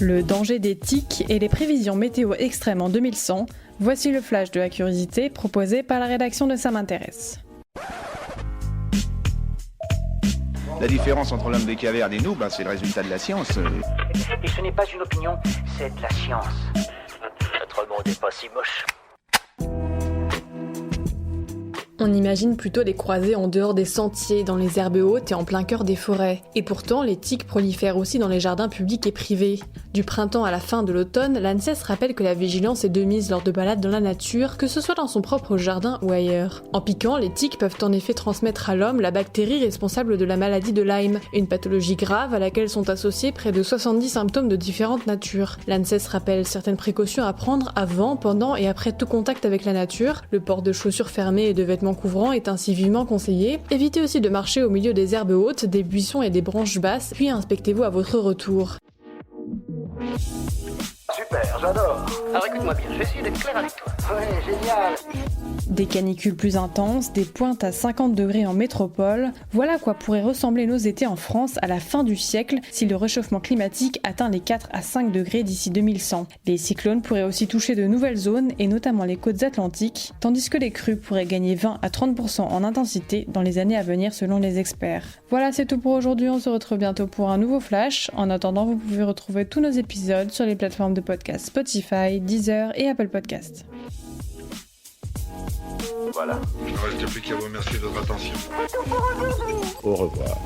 Le danger des tiques et les prévisions météo extrêmes en 2100, voici le flash de la curiosité proposé par la rédaction de Ça m'intéresse. La différence entre l'homme des cavernes et nous, c'est le résultat de la science. Et ce n'est pas une opinion, c'est de la science. Notre monde n'est pas si moche. On imagine plutôt les croiser en dehors des sentiers, dans les herbes hautes et en plein cœur des forêts. Et pourtant, les tiques prolifèrent aussi dans les jardins publics et privés. Du printemps à la fin de l'automne, l'ANSES rappelle que la vigilance est de mise lors de balades dans la nature, que ce soit dans son propre jardin ou ailleurs. En piquant, les tiques peuvent en effet transmettre à l'homme la bactérie responsable de la maladie de Lyme, une pathologie grave à laquelle sont associés près de 70 symptômes de différentes natures. L'ANSES rappelle certaines précautions à prendre avant, pendant et après tout contact avec la nature. Le port de chaussures fermées et de vêtements couvrant est ainsi vivement conseillé. Évitez aussi de marcher au milieu des herbes hautes, des buissons et des branches basses, puis inspectez-vous à votre retour. Super, j'adore. Alors écoute-moi bien, je vais essayer d'être clair avec toi. Ouais, génial. Des canicules plus intenses, des pointes à 50 degrés en métropole, voilà à quoi pourraient ressembler nos étés en France à la fin du siècle si le réchauffement climatique atteint les 4 à 5 degrés d'ici 2100. Les cyclones pourraient aussi toucher de nouvelles zones et notamment les côtes atlantiques, tandis que les crues pourraient gagner 20 à 30% en intensité dans les années à venir selon les experts. Voilà, c'est tout pour aujourd'hui, on se retrouve bientôt pour un nouveau flash. En attendant, vous pouvez retrouver tous nos épisodes sur les plateformes de podcast Spotify, Deezer et Apple Podcasts. Voilà. Il ne reste plus qu'à vous remercier de votre attention. Au revoir.